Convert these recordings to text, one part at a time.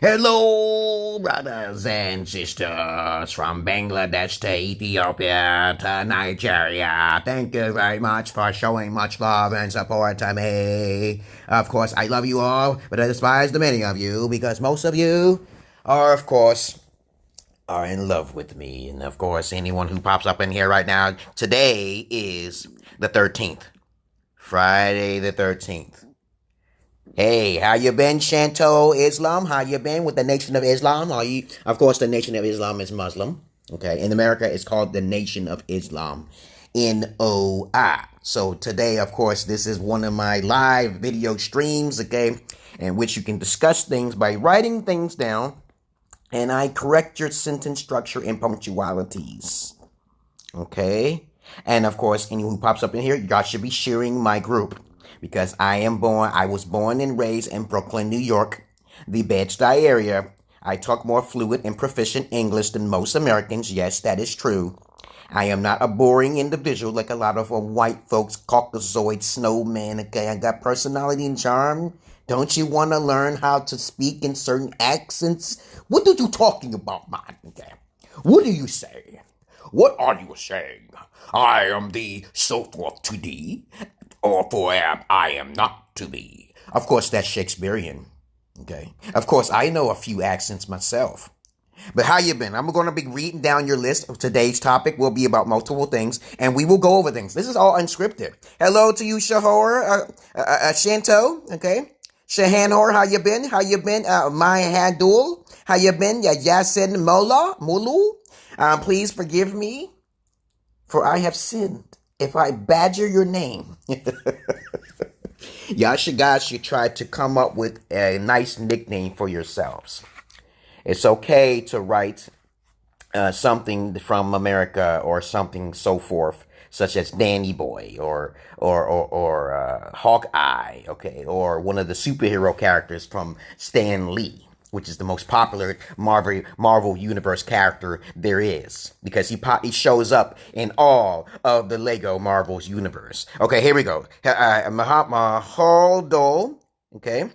Hello, brothers and sisters from Bangladesh to Ethiopia to Nigeria. Thank you very much for showing much love and support to me. Of course, I love you all, but I despise the many of you because most of you are, of course, are in love with me. And of course, anyone who pops up in here right now, today is the 13th. Friday the 13th. Hey, how you been, Shanto Islam? How you been with the Nation of Islam? Are you? Of course, the Nation of Islam is Muslim. Okay, in America, it's called the Nation of Islam, NOI. So today, of course, this is one of my live video streams, okay, in which you can discuss things by writing things down, and I correct your sentence structure and punctualities. Okay, and of course, anyone who pops up in here, you guys should be sharing my group. Because I was born and raised in Brooklyn, New York, the Bed-Stuy area. I talk more fluent and proficient English than most Americans. Yes, that is true. I am not a boring individual like a lot of white folks, Caucasoid, snowman, okay? I got personality and charm. Don't you want to learn how to speak in certain accents? What are you talking about, man? Okay. What do you say? What are you saying? I am the so forth to thee. Or for I am not to be. Of course, that's Shakespearean. Okay. Of course, I know a few accents myself. But how you been? I'm going to be reading down your list. Of today's topic will be about multiple things, and we will go over things. This is all unscripted. Hello to you, Shahor, Shanto. Okay. Shahanor, how you been? How you been? Mahadul, how you been? Yasin Mulu. Please forgive me, for I have sinned. If I badger your name, guys should try to come up with a nice nickname for yourselves. It's okay to write something from America or something so forth, such as Danny Boy or Hawkeye, okay, or one of the superhero characters from Stan Lee, which is the most popular Marvel Universe character there is, because he shows up in all of the Lego Marvel's universe. Okay, here we go. Mahal Dole, okay,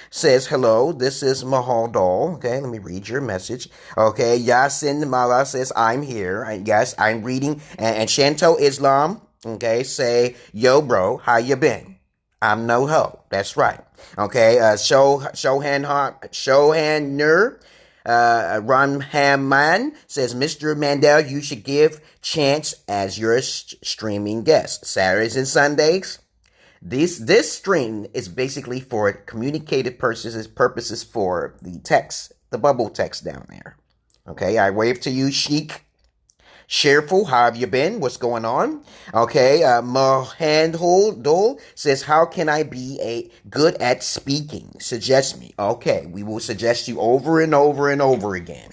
says, hello, this is Mahal Dole. Okay, let me read your message. Okay, Yasin Mala says, I'm here. Yes, I'm reading. And Shanto Islam, okay, say, yo, bro, how you been? I'm no ho. That's right. Okay. Shohan Nur Ramhaman says, Mr. Mandel, you should give Chance as your streaming guest Saturdays and Sundays. This stream is basically for communicative purposes for the text, the bubble text down there. Okay. I wave to you, Sheik. Cheerful, how have you been? What's going on? Okay, Mohandul says, how can I be good at speaking? Suggest me. Okay, we will suggest you over and over and over again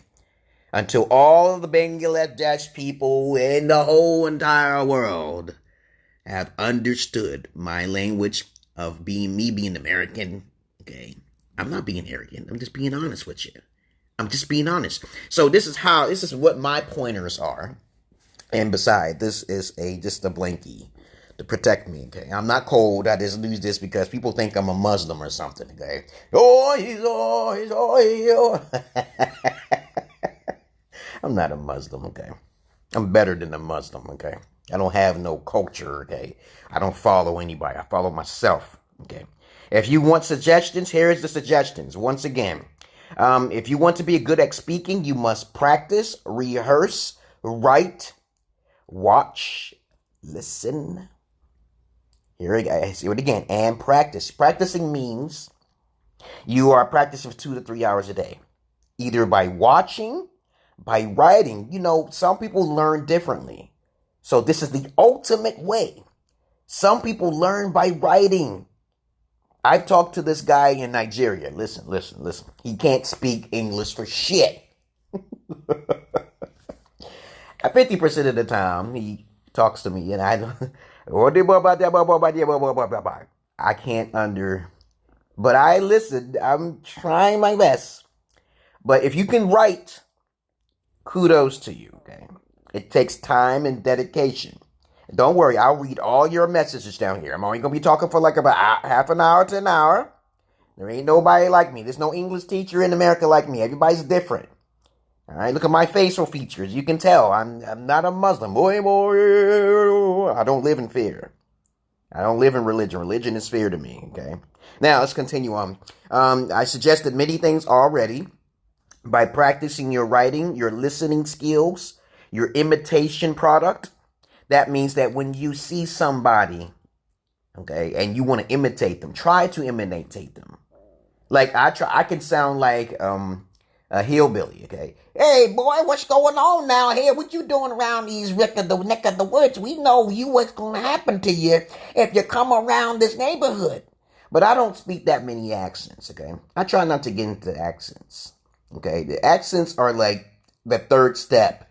until all of the Bangladesh people in the whole entire world have understood my language of being American. Okay, I'm not being arrogant. I'm just being honest with you. I'm just being honest. So this is what my pointers are. And besides, this is just a blankie to protect me, okay? I'm not cold. I just use this because people think I'm a Muslim or something, okay? I'm not a Muslim, okay? I'm better than a Muslim, okay? I don't have no culture, okay? I don't follow anybody. I follow myself, okay? If you want suggestions, here's the suggestions. Once again, if you want to be good at speaking, you must practice, rehearse, write, watch, listen. Here I see it again. And practice. Practicing means you are practicing for 2 to 3 hours a day. Either by watching, by writing. You know, some people learn differently. So this is the ultimate way. Some people learn by writing. I've talked to this guy in Nigeria. Listen. He can't speak English for shit. 50% of the time, he talks to me, and I can't but I listen. I'm trying my best. But if you can write, kudos to you, okay? It takes time and dedication. Don't worry, I'll read all your messages down here. I'm only going to be talking for like about half an hour to an hour. There ain't nobody like me. There's no English teacher in America like me. Everybody's different. All right, look at my facial features. You can tell I'm not a Muslim. Boy, I don't live in fear. I don't live in religion. Religion is fear to me, okay? Now, let's continue on. I suggested many things already. By practicing your writing, your listening skills, your imitation product. That means that when you see somebody, okay, and you want to imitate them, try to imitate them. Like, I can sound like a hillbilly, okay? Hey, boy, what's going on now here? What you doing around these neck of the woods? We know what's going to happen to you if you come around this neighborhood. But I don't speak that many accents, okay? I try not to get into accents, okay? The accents are like the third step.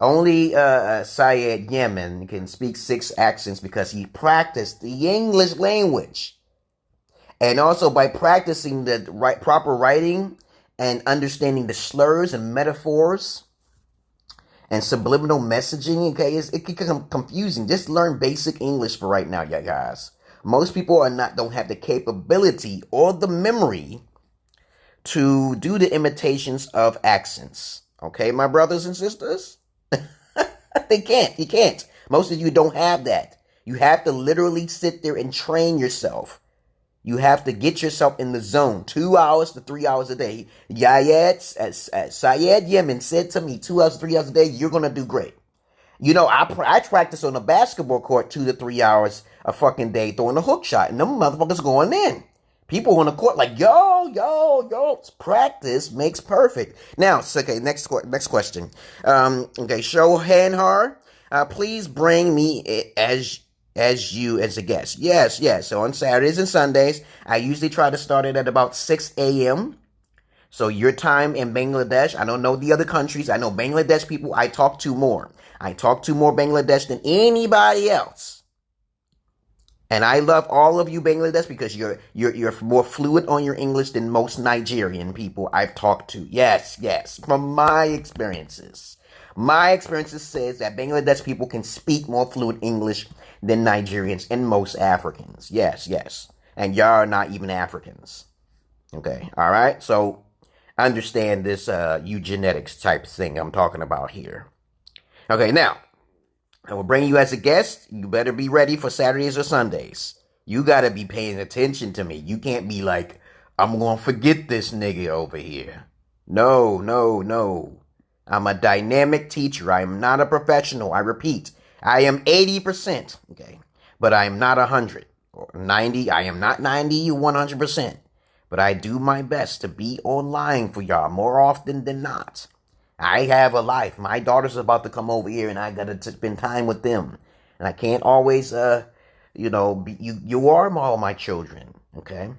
Only Syed Yemen can speak 6 accents because he practiced the English language. And also by practicing the proper writing and understanding the slurs and metaphors and subliminal messaging, okay, it can become confusing. Just learn basic English for right now, you guys. Most people don't have the capability or the memory to do the imitations of accents. Okay, my brothers and sisters? They can't. You can't. Most of you don't have that. You have to literally sit there and train yourself. You have to get yourself in the zone 2 hours to 3 hours a day. Syed Yemen said to me 2 hours, 3 hours a day, you're going to do great. You know, I practice on a basketball court 2 to 3 hours a fucking day throwing a hook shot, and them motherfuckers going in. People on the court like, yo. Practice makes perfect. Now, okay, next question. Okay, Shohanhar, please bring me as a guest. Yes. So on Saturdays and Sundays, I usually try to start it at about 6 a.m. So your time in Bangladesh, I don't know the other countries. I know Bangladesh people I talk to more. I talk to more Bangladesh than anybody else. And I love all of you Bangladesh because you're more fluent on your English than most Nigerian people I've talked to. Yes. From my experiences. My experiences says that Bangladesh people can speak more fluent English than Nigerians and most Africans. Yes. And y'all are not even Africans. Okay, all right? So understand this eugenetics type thing I'm talking about here. Okay, now, I will bring you as a guest. You better be ready for Saturdays or Sundays. You got to be paying attention to me. You can't be like, I'm going to forget this nigga over here. No. I'm a dynamic teacher. I am not a professional. I repeat, I am 80%, okay? But I am not 100 or 90. I am not 90 or 100%. But I do my best to be online for y'all more often than not. I have a life. My daughter's about to come over here and I got to spend time with them. And I can't always, you are all my children, okay?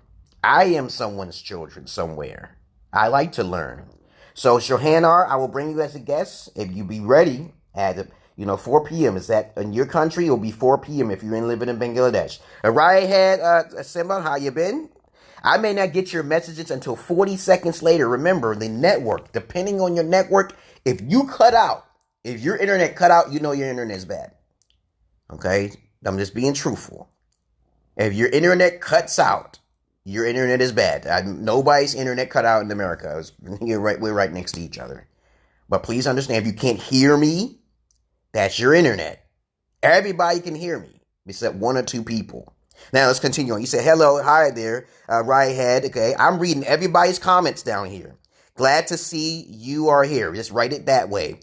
I am someone's children somewhere. I like to learn. So, Shohanar, I will bring you as a guest if you be ready at 4 p.m. Is that in your country? It'll be 4 p.m. if you're living in Bangladesh. Right ahead, Simba, how you been? I may not get your messages until 40 seconds later. Remember, the network, depending on your network, if your internet cut out, you know your internet is bad. Okay? I'm just being truthful. If your internet cuts out, your internet is bad. Nobody's internet cut out in America. We're right next to each other. But please understand, if you can't hear me, that's your internet. Everybody can hear me, except 1 or 2 people. Now, let's continue on. You say, hello, hi there, right ahead. Okay, I'm reading everybody's comments down here. Glad to see you are here. Just write it that way.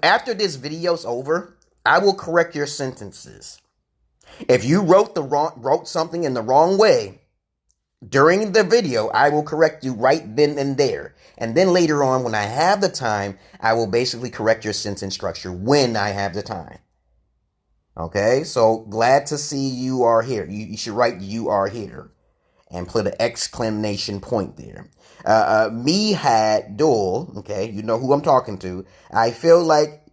After this video's over, I will correct your sentences. If you wrote something in the wrong way during the video, I will correct you right then and there. And then later on, when I have the time, I will basically correct your sentence structure when I have the time. Okay, so glad to see you are here. You should write you are here and put an exclamation point there. Me had Dole, okay, you know who I'm talking to. I feel like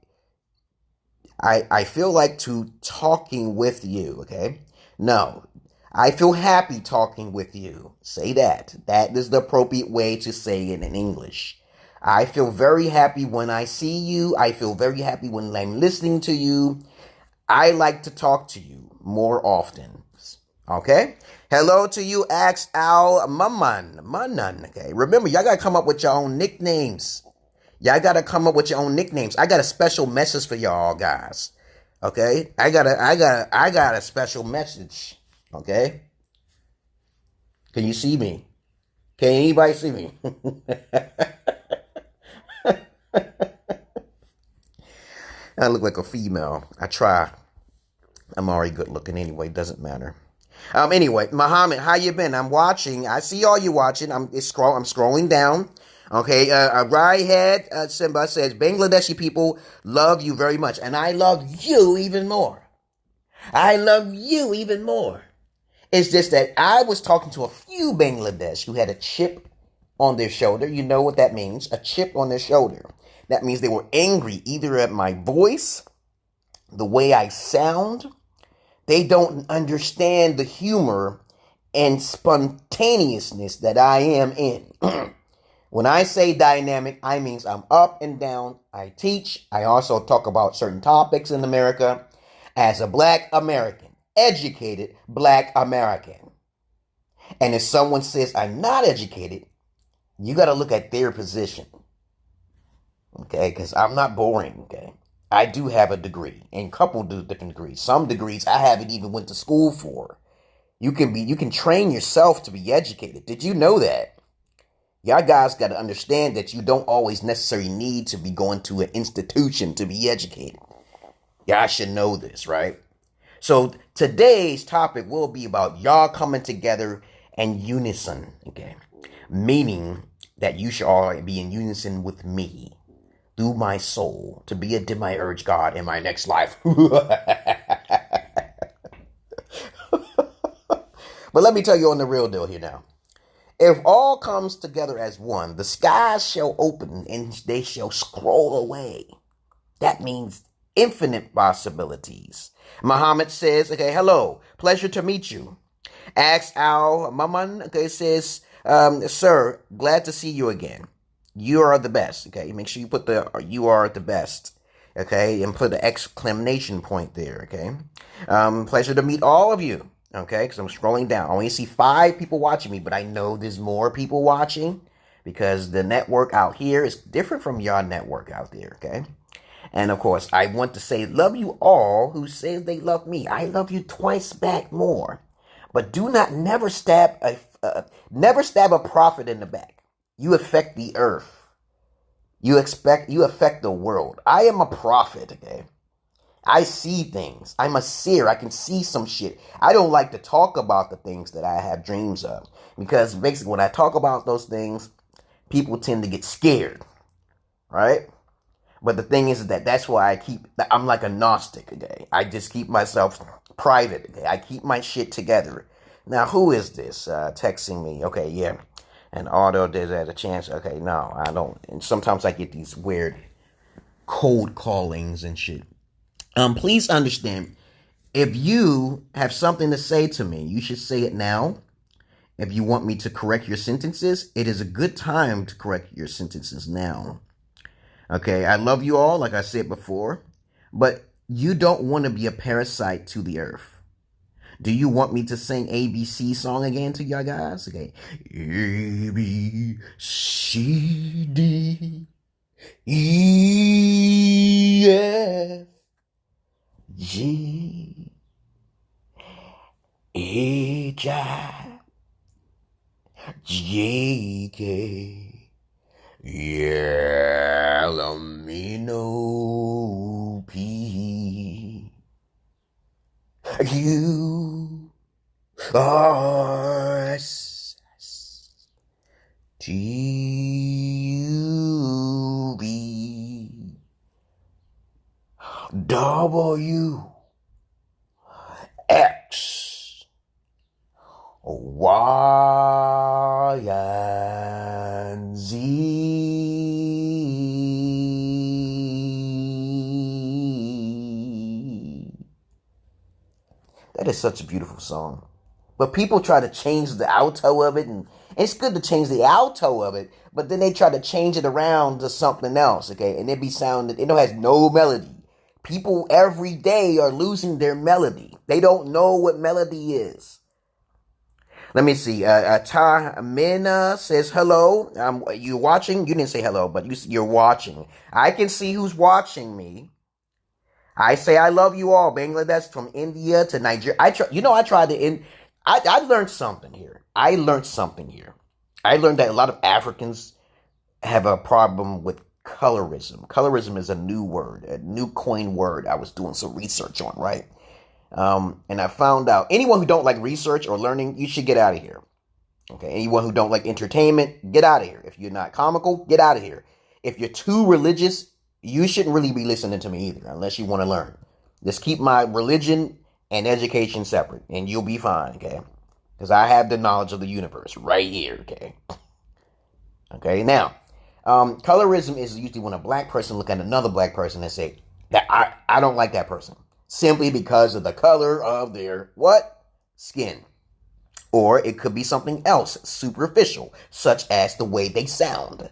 to talking with you, okay? No, I feel happy talking with you. Say that. That is the appropriate way to say it in English. I feel very happy when I see you. I feel very happy when I'm listening to you. I like to talk to you more often. Okay? Hello to you, Ex-male Maman. Okay? Remember, y'all gotta come up with your own nicknames. Y'all gotta come up with your own nicknames. I got a special message for y'all guys. Okay? I got a special message. Okay? Can you see me? Can anybody see me? I look like a female. I try. I'm already good looking anyway. Doesn't matter. Anyway, Muhammad, how you been? I'm watching. I see all you watching. I'm scrolling down. Okay. Right head Simba says Bangladeshi people love you very much, and I love you even more. I love you even more. It's just that I was talking to a few Bangladesh who had a chip on their shoulder. You know what that means? A chip on their shoulder. That means they were angry either at my voice, the way I sound. They don't understand the humor and spontaneousness that I am in. When I say dynamic, I mean I'm up and down. I teach. I also talk about certain topics in America as a Black American, educated Black American. And if someone says I'm not educated, you got to look at their position. Okay, because I'm not boring, okay? I do have a degree, and a couple of different degrees. Some degrees I haven't even went to school for. You can train yourself to be educated. Did you know that? Y'all guys got to understand that you don't always necessarily need to be going to an institution to be educated. Y'all should know this, right? So today's topic will be about y'all coming together in unison, okay? Meaning that you should all be in unison with me through my soul to be a demiurge god in my next life. But let me tell you on the real deal here now. If all comes together as one, the skies shall open and they shall scroll away. That means infinite possibilities. Muhammad says, okay, hello, pleasure to meet you. Ex-male Maman, okay, says, sir, glad to see you again. You are the best, okay? Make sure you put you are the best, okay? And put the exclamation point there, okay? Pleasure to meet all of you, okay? Because I'm scrolling down. I only see 5 people watching me, but I know there's more people watching because the network out here is different from your network out there, okay? And, of course, I want to say love you all who say they love me. I love you twice back more. But do not never stab a prophet in the back. You affect the earth. You affect the world. I am a prophet, okay? I see things. I'm a seer. I can see some shit. I don't like to talk about the things that I have dreams of. Because basically when I talk about those things, people tend to get scared. Right? But the thing is that that's why I'm like a Gnostic, okay? I just keep myself private, okay? I keep my shit together. Now, who is this texting me? Okay, yeah. And Auto did that a chance. Okay, no, I don't. And sometimes I get these weird cold callings and shit. Please understand, if you have something to say to me, you should say it now. If you want me to correct your sentences, it is a good time to correct your sentences now. Okay, I love you all, like I said before, but you don't want to be a parasite to the earth. Do you want me to sing ABC song again to y'all guys? Okay. A, B, C, D, E, F, G, H, I, J, K, L, M, N, O, P, Q, R, S, T, U, V, W, X, Y, and Z. That is such a beautiful song. But people try to change the alto of it, and it's good to change the alto of it, but then they try to change it around to something else, okay? And it be sounding, it has no melody. People every day are losing their melody. They don't know what melody is. Let me see. Tamina says hello. You watching? You didn't say hello, but you're watching. I can see who's watching me. I say I love you all. Bangladesh, from India to Nigeria. I tried to. I learned something here. I learned that a lot of Africans have a problem with colorism. Colorism is a new word, a new coined word. I was doing some research on, right? And I found out anyone who don't like research or learning, you should get out of here. Okay, anyone who don't like entertainment, get out of here. If you're not comical, get out of here. If you're too religious, you shouldn't really be listening to me either, unless you want to learn. Just keep my religion and education separate, and you'll be fine, okay? Because I have the knowledge of the universe right here, okay? Okay, now, colorism is usually when a black person look at another black person and say, that I don't like that person, simply because of the color of their, what? Skin. Or it could be something else, superficial, such as the way they sound.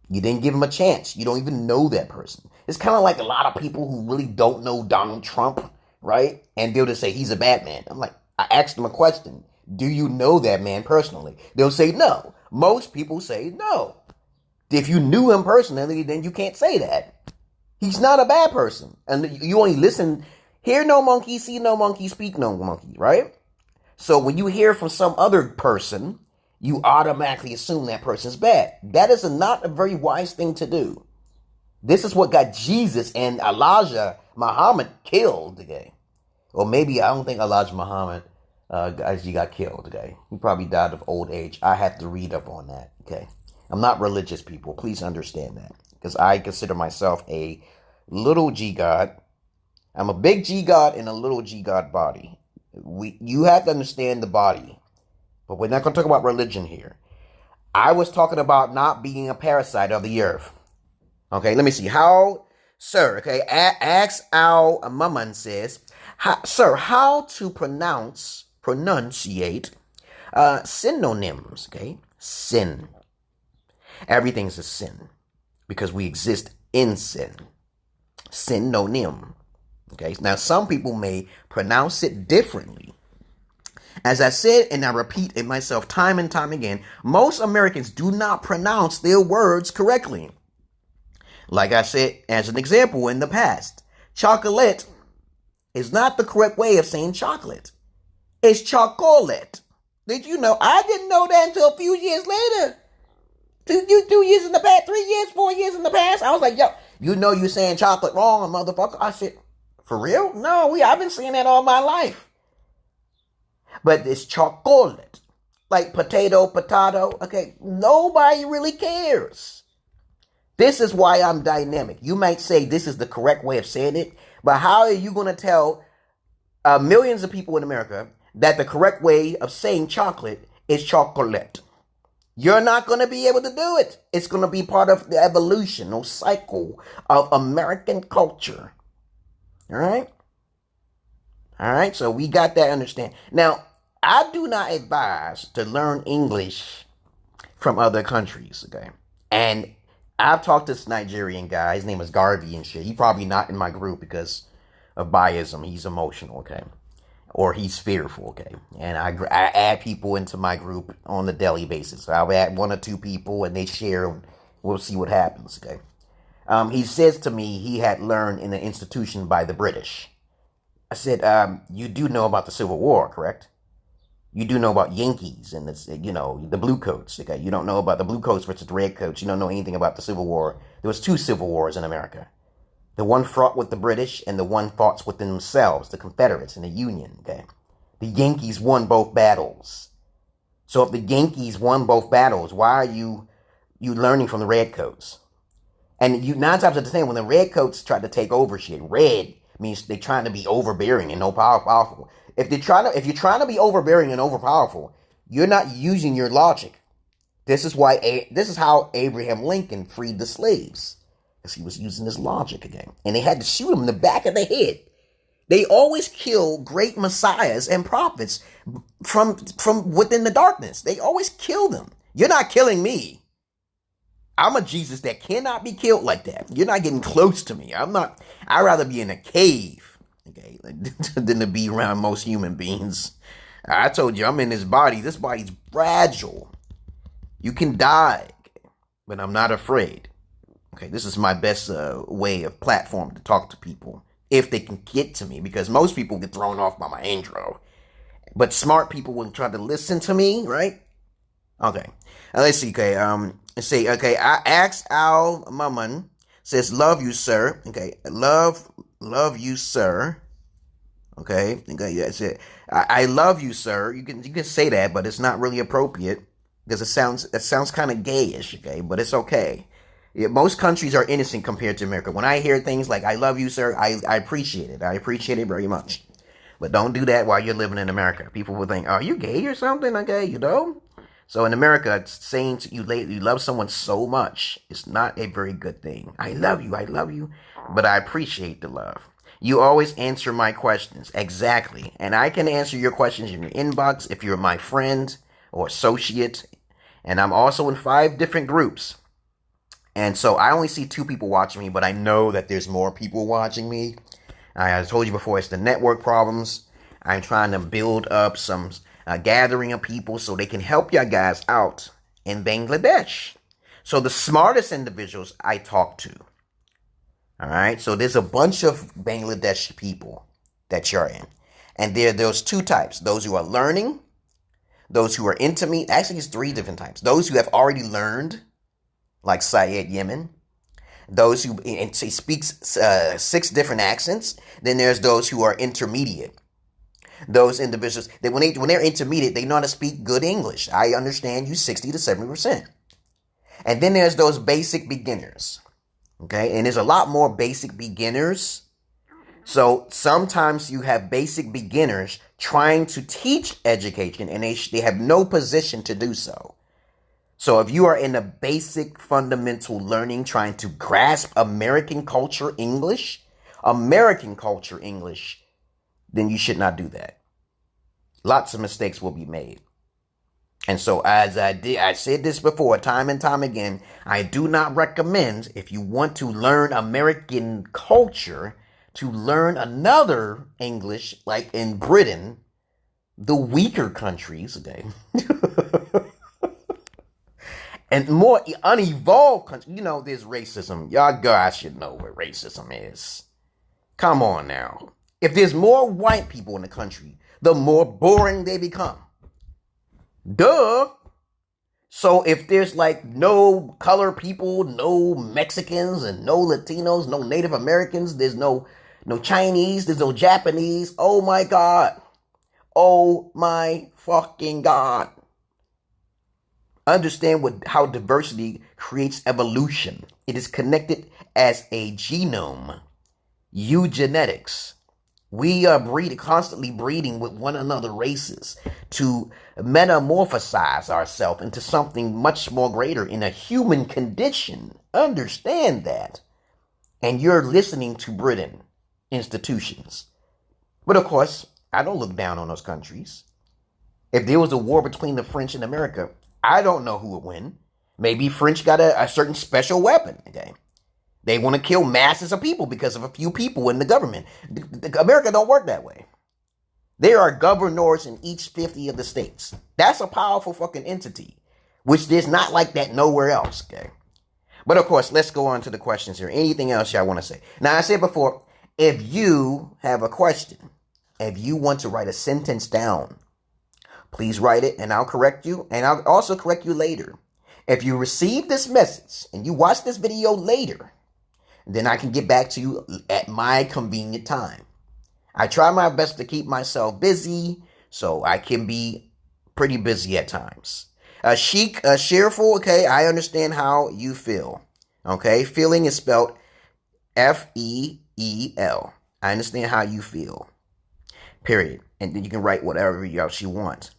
You didn't give them a chance. You don't even know that person. It's kind of like a lot of people who really don't know Donald Trump, right? And they'll just say he's a bad man. I'm like, I asked them a question. Do you know that man personally? They'll say no. Most people say no. If you knew him personally, then you can't say that. He's not a bad person. And you only listen, hear no monkey, see no monkey, speak no monkey, right? So when you hear from some other person, you automatically assume that person's bad. That is not a very wise thing to do. This is what got Jesus and Elijah Muhammad killed today. Or maybe, I don't think Elijah Muhammad actually got killed today. He probably died of old age. I have to read up on that, okay? I'm not religious, people. Please understand that. Because I consider myself a little G God. I'm a big G God in a little G God body. You have to understand the body. But we're not going to talk about religion here. I was talking about not being a parasite of the earth. Okay, let me see. How, sir, okay, Ask Al Maman says, sir, how to pronunciate synonyms, okay? Sin. Everything's a sin because we exist in sin. Synonym. Okay, now some people may pronounce it differently. As I said, and I repeat it myself time and time again, most Americans do not pronounce their words correctly. Like I said, as an example in the past, chocolate is not the correct way of saying chocolate. It's chocolate. Did you know? I didn't know that until a few years later. 2 years in the past, 3 years, 4 years in the past. I was like, yo, you know you're saying chocolate wrong, motherfucker. I said, for real? No, I've been saying that all my life. But it's chocolate. Like potato. Okay, nobody really cares. This is why I'm dynamic. You might say this is the correct way of saying it, but how are you going to tell millions of people in America that the correct way of saying chocolate is chocolate? You're not going to be able to do it. It's going to be part of the evolutional cycle of American culture. All right? All right, so we got that understand. Now, I do not advise to learn English from other countries, okay? And I've talked to this Nigerian guy. His name is Garvey and shit. He's probably not in my group because of biasm. He's emotional, okay? Or he's fearful, okay? And I add people into my group on a daily basis. So I'll add 1 or 2 people and they share. And we'll see what happens, okay? He says to me he had learned in an institution by the British. I said, you do know about the Civil War, correct? You do know about Yankees and the blue coats. Okay? You don't know about the blue coats versus the red coats. You don't know anything about the Civil War. There was 2 civil wars in America. The one fought with the British and the one fought within themselves, the Confederates and the Union. Okay? The Yankees won both battles. So if the Yankees won both battles, why are you learning from the red coats? And 9 times out of 10, when the red coats tried to take over shit, red means they're trying to be overbearing and powerful. If you're trying to be overbearing and overpowerful, you're not using your logic. This is how Abraham Lincoln freed the slaves, because he was using his logic again, and they had to shoot him in the back of the head. They always kill great messiahs and prophets from within the darkness. They always kill them. You're not killing me. I'm a Jesus that cannot be killed like that. You're not getting close to me. I'd rather be in a cave, okay, than to be around most human beings. I told you I'm in this body. This body's fragile. You can die, but I'm not afraid. Okay, this is my best way of platform to talk to people if they can get to me, because most people get thrown off by my intro. But smart people will try to listen to me, right? Okay. Let's see. Okay. Let's see. Okay. I asked Al Maman says, "Love you, sir." Okay. Love you, sir. Okay. Okay. That's it. I love you, sir. You can say that, but it's not really appropriate because it sounds kind of gayish. Okay, but it's okay. Yeah, most countries are innocent compared to America. When I hear things like "I love you, sir," I appreciate it. I appreciate it very much. But don't do that while you're living in America. People will think, "Are you gay or something?" Okay, you know. So in America, saying to you love someone so much is not a very good thing. I love you, but I appreciate the love. You always answer my questions. Exactly. And I can answer your questions in your inbox if you're my friend or associate. And I'm also in 5 different groups. And so I only see 2 people watching me, but I know that there's more people watching me. I told you before, it's the network problems. I'm trying to build up some gathering of people so they can help you guys out in Bangladesh. So the smartest individuals I talk to. All right. So there's a bunch of Bangladesh people that you're in. And there are those 2 types. Those who are learning. Those who are into me. Actually, it's 3 different types. Those who have already learned, like Syed Yemen. Those who, and he speaks 6 different accents. Then there's those who are intermediate. Those individuals, when they're intermediate, they know how to speak good English. I understand you 60 to 70%. And then there's those basic beginners. Okay, and there's a lot more basic beginners. So sometimes you have basic beginners trying to teach education, and they have no position to do so. So if you are in a basic fundamental learning, trying to grasp American culture English, then you should not do that. Lots of mistakes will be made. And so as I said this before, time and time again, I do not recommend, if you want to learn American culture, to learn another English, like in Britain, the weaker countries, okay? And more unevolved countries. You know, there's racism. Y'all guys should know what racism is. Come on now. If there's more white people in the country, the more boring they become. Duh. So if there's like no color people, no Mexicans, and no Latinos, no Native Americans, there's no Chinese, there's no Japanese. Oh my God. Oh my fucking God. Understand how diversity creates evolution. It is connected as a genome. Eugenetics. We are constantly breeding with one another races to metamorphosize ourselves into something much more greater in a human condition. Understand that. And you're listening to Britain institutions. But of course, I don't look down on those countries. If there was a war between the French and America, I don't know who would win. Maybe French got a certain special weapon. Okay. They want to kill masses of people because of a few people in the government. America don't work that way. There are governors in each 50 of the states. That's a powerful fucking entity, which there's not like that nowhere else, okay? But of course, let's go on to the questions here. Anything else y'all want to say? Now, I said before, if you have a question, if you want to write a sentence down, please write it and I'll correct you, and I'll also correct you later. If you receive this message and you watch this video later, then I can get back to you at my convenient time. I try my best to keep myself busy, so I can be pretty busy at times. Chic, cheerful, okay, I understand how you feel. Okay, feeling is spelled F-E-E-L. I understand how you feel. Period. And then you can write whatever else you want.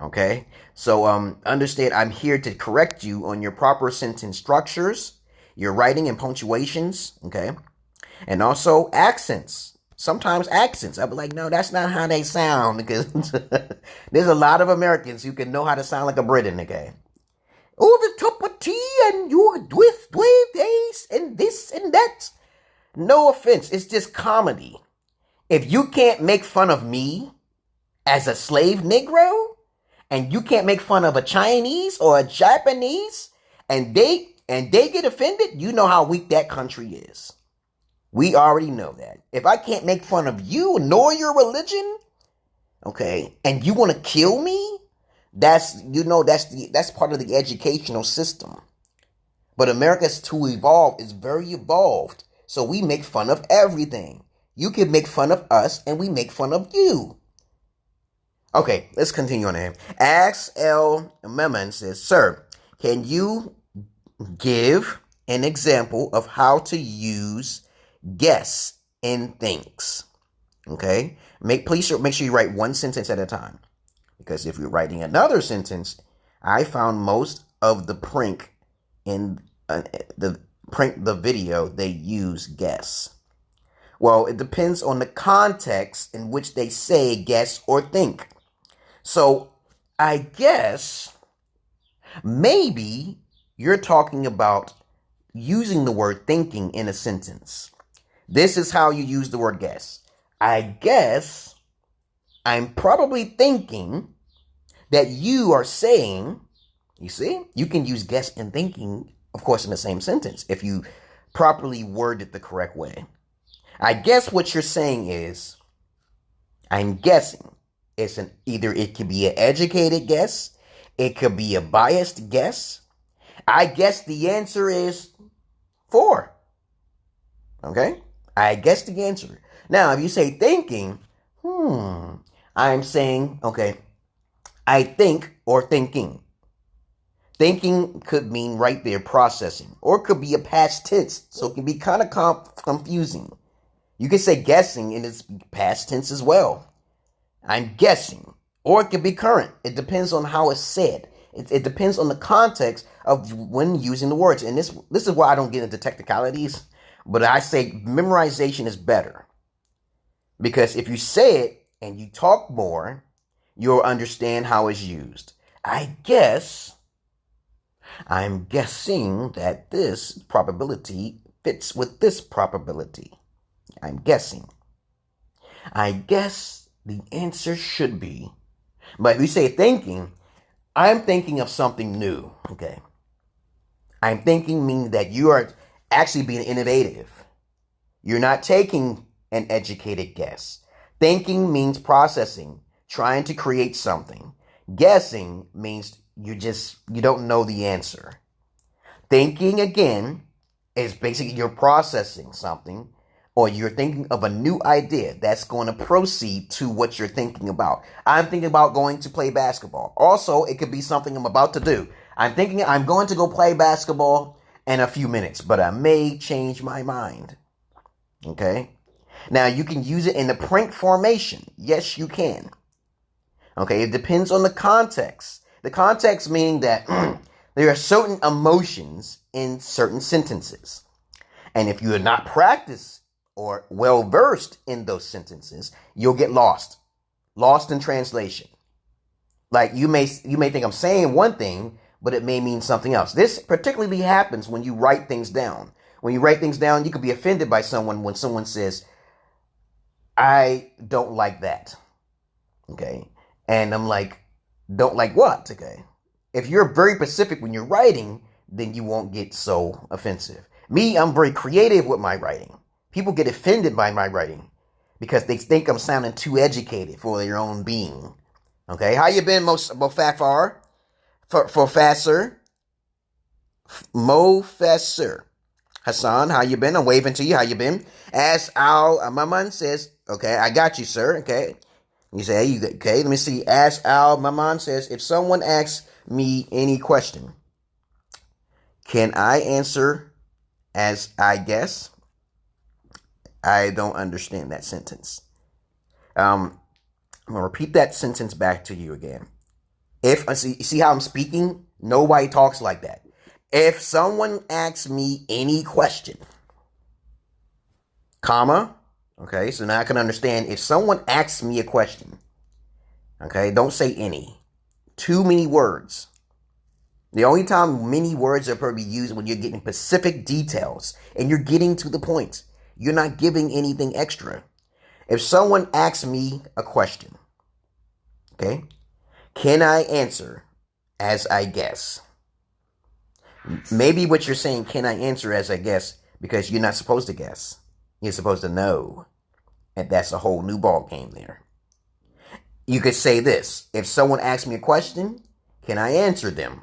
Okay, so understand I'm here to correct you on your proper sentence structures, your writing and punctuations, okay? And also accents. Sometimes accents. I'll be like, no, that's not how they sound, because there's a lot of Americans who can know how to sound like a Briton, okay? Oh, the top of tea and you with this and this and that. No offense. It's just comedy. If you can't make fun of me, as a slave Negro, and you can't make fun of a Chinese or a Japanese, and they get offended, you know how weak that country is. We already know that. If I can't make fun of you nor your religion, okay, and you want to kill me, that's part of the educational system. But America's too evolved, is very evolved. So we make fun of everything. You can make fun of us and we make fun of you. Okay, let's continue on here. Ex-male Escorter says, sir, can you give an example of how to use guess in things? Okay, make sure you write one sentence at a time, because if you're writing another sentence, I found most of the prank in the video they use guess. Well, it depends on the context in which they say guess or think. So I guess maybe you're talking about using the word thinking in a sentence. This is how you use the word guess. I guess I'm probably thinking that you are saying, you see, you can use guess and thinking, of course, in the same sentence if you properly word it the correct way. I guess what you're saying is, I'm guessing. Either it could be an educated guess, it could be a biased guess. I guess the answer is 4. Okay? I guess the answer. Now, if you say thinking, I'm saying, okay, I think or thinking. Thinking could mean right there processing, or it could be a past tense, so it can be kind of confusing. You can say guessing in its past tense as well. I'm guessing. Or it could be current. It depends on how it's said. It depends on the context of when using the words. And this is why I don't get into technicalities. But I say memorization is better. Because if you say it and you talk more, you'll understand how it's used. I'm guessing that this probability fits with this probability. I'm guessing. I guess the answer should be. But if you say thinking, I'm thinking of something new. Okay. I'm thinking means that you are actually being innovative. You're not taking an educated guess. Thinking means processing, trying to create something. Guessing means you don't know the answer. Thinking, again, is basically you're processing something, or you're thinking of a new idea that's going to proceed to what you're thinking about. I'm thinking about going to play basketball. Also, it could be something I'm about to do. I'm thinking I'm going to go play basketball in a few minutes, but I may change my mind. Okay? Now, you can use it in the prank formation. Yes, you can. Okay, it depends on the context. The context meaning that there are certain emotions in certain sentences. And if you are not practiced or well-versed in those sentences, you'll get lost in translation. Like you may think I'm saying one thing, but it may mean something else. This particularly happens when you write things down. When you write things down, you could be offended by someone when someone says, I don't like that. Okay. And I'm like, don't like what? Okay. If you're very specific when you're writing, then you won't get so offensive. Me, I'm very creative with my writing. People get offended by my writing because they think I'm sounding too educated for their own being. Okay, how you been, Mofafar? Professor? Mofessor. Hassan, how you been? I'm waving to you. How you been? As Al Maman says, okay, I got you, sir. Okay. You say, okay, let me see. As Al Maman says, if someone asks me any question, can I answer as I guess? I don't understand that sentence. I'm going to repeat that sentence back to you again. If you see how I'm speaking, nobody talks like that. If someone asks me any question, comma, okay, so now I can understand. If someone asks me a question, okay, don't say any. Too many words. The only time many words are probably used when you're getting specific details and you're getting to the point. You're not giving anything extra. If someone asks me a question, Okay? Can I answer as I guess? Maybe what you're saying, can I answer as I guess, because you're not supposed to guess. You're supposed to know. And that's a whole new ball game there. You could say this. If someone asks me a question, can I answer them?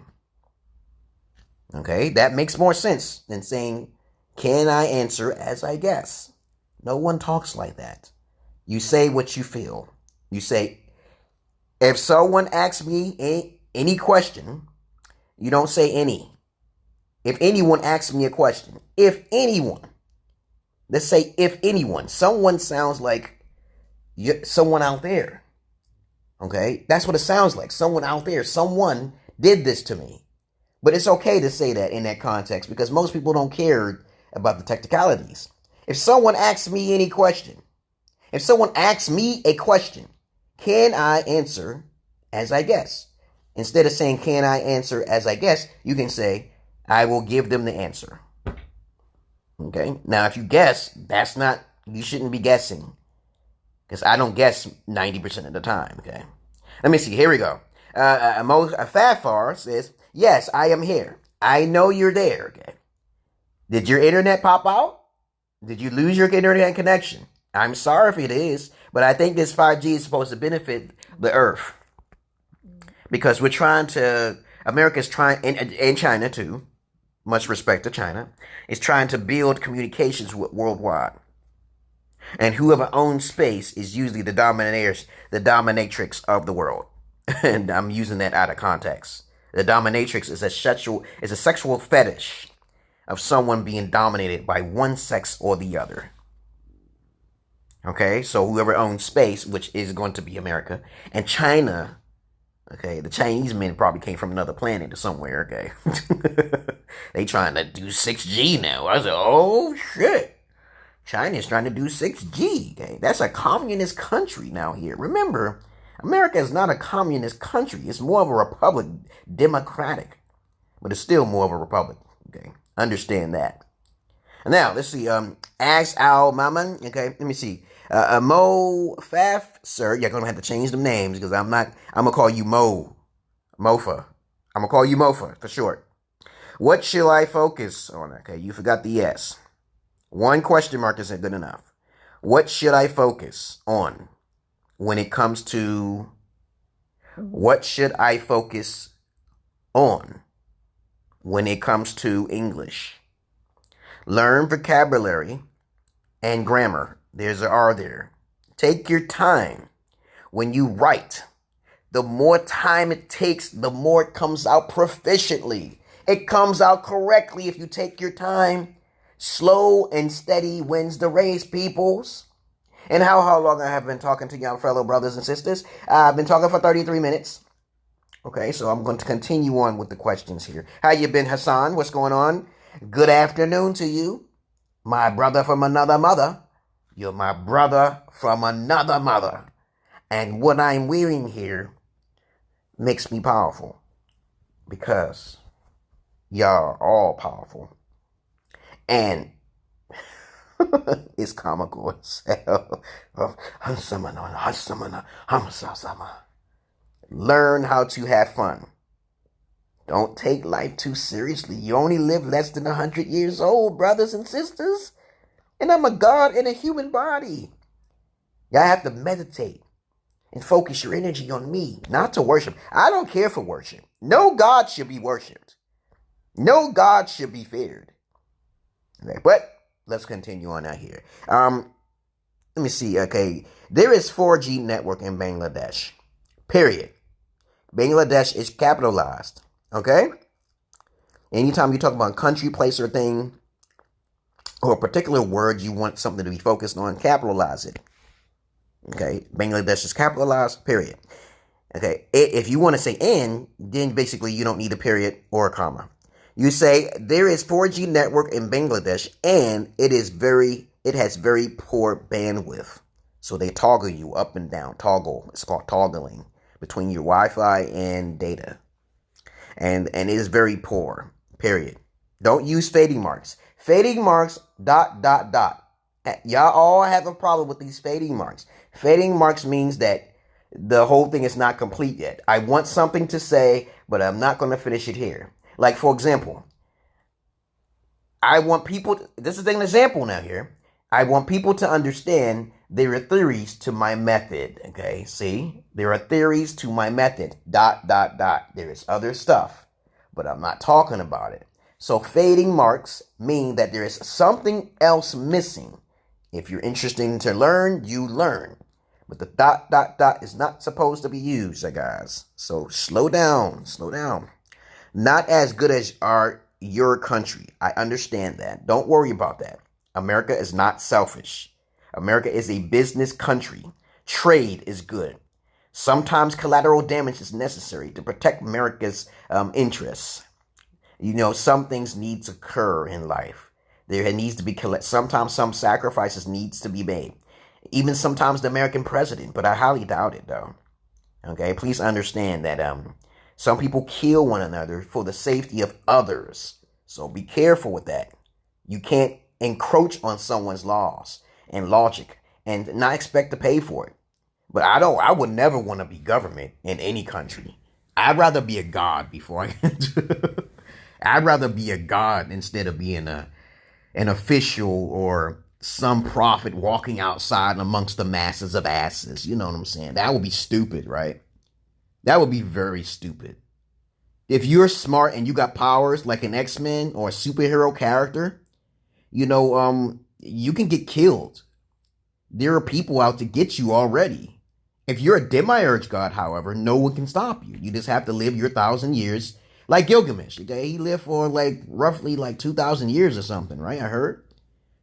Okay, that makes more sense than saying, can I answer as I guess? No one talks like that. You say what you feel. You say, if someone asks me any question, you don't say any. If anyone asks me a question, if anyone, let's say if anyone, someone sounds like someone out there. Okay, that's what it sounds like. Someone out there, someone did this to me. But it's okay to say that in that context because most people don't care about the technicalities. If someone asks me any question, if someone asks me a question, can I answer as I guess? Instead of saying, can I answer as I guess, you can say, I will give them the answer. Okay? Now, if you guess, you shouldn't be guessing. Because I don't guess 90% of the time, okay? Let me see. Here we go. Fafar says, yes, I am here. I know you're there, okay? Did your internet pop out? Did you lose your internet connection? I'm sorry if it is, but I think this 5G is supposed to benefit the Earth. Because America's trying, and China too, much respect to China, is trying to build communications worldwide. And whoever owns space is usually the dominatrix of the world. And I'm using that out of context. The dominatrix is a sexual fetish of someone being dominated by one sex or the other. Okay, so whoever owns space, which is going to be America, and China, okay, the Chinese men probably came from another planet or somewhere, okay. They trying to do 6G now. I said, oh shit. China's trying to do 6G, okay. That's a communist country now here. Remember, America is not a communist country. It's more of a republic, democratic. But it's still more of a republic, okay. Understand that. Now, let's see, Ask Al Maman, okay, let me see. Mo Faf, sir, you're gonna have to change them names because I'm gonna call you Mofa. I'm gonna call you Mofa for short. What should I focus on? Okay, you forgot the S. One question mark isn't good enough. What should I focus on when it comes to, what should I focus on when it comes to English? Learn vocabulary and grammar. There's an R there. Take your time. When you write, the more time it takes, the more it comes out proficiently. It comes out correctly if you take your time. Slow and steady wins the race, peoples. And how long I have been talking to y'all fellow brothers and sisters? I've been talking for 33 minutes. Okay, so I'm going to continue on with the questions here. How you been, Hassan? What's going on? Good afternoon to you. My brother from another mother. You're my brother from another mother. And what I'm wearing here makes me powerful. Because y'all are all powerful. And it's comical as hell. Learn how to have fun. Don't take life too seriously. You only live less than 100 years old, brothers and sisters. And I'm a God in a human body. Y'all have to meditate and focus your energy on me, not to worship. I don't care for worship. No God should be worshipped. No God should be feared. Okay, but let's continue on out here. Let me see. Okay, there is 4G network in Bangladesh. Period. Bangladesh is capitalized. Okay? Anytime you talk about country, place, or thing, or a particular word you want something to be focused on, capitalize it. Okay? Bangladesh is capitalized, period. Okay? If you want to say "and," then basically you don't need a period or a comma. You say, there is 4G network in Bangladesh, and it has very poor bandwidth. So they toggle you up and down. Toggle. It's called toggling between your Wi-Fi and data. And it is very poor. Period. Don't use fading marks. Fading marks, ... Y'all all have a problem with these fading marks. Fading marks means that the whole thing is not complete yet. I want something to say, but I'm not going to finish it here. Like, for example, I want people, this is an example now here. I want people to understand there are theories to my method. Okay, see? There are theories to my method. ... There is other stuff, but I'm not talking about it. So fading marks mean that there is something else missing. If you're interested to learn, you learn. But the ... is not supposed to be used, guys. So slow down, slow down. Not as good as your country. I understand that. Don't worry about that. America is not selfish. America is a business country. Trade is good. Sometimes collateral damage is necessary to protect America's interests. You know, some things need to occur in life. There needs to be, sometimes some sacrifices needs to be made. Even sometimes the American president, but I highly doubt it though. Okay, please understand that some people kill one another for the safety of others. So be careful with that. You can't encroach on someone's laws and logic and not expect to pay for it. But I would never want to be government in any country. I'd rather be a god before I'd rather be a god instead of being an official or some prophet walking outside amongst the masses of asses. You know what I'm saying? That would be stupid, right? That would be very stupid. If you're smart and you got powers like an X-Men or a superhero character, you know, you can get killed. There are people out to get you already. If you're a demiurge god, however, no one can stop you. You just have to live your 1,000 years like Gilgamesh. Okay? He lived for roughly 2,000 years or something, right? I heard.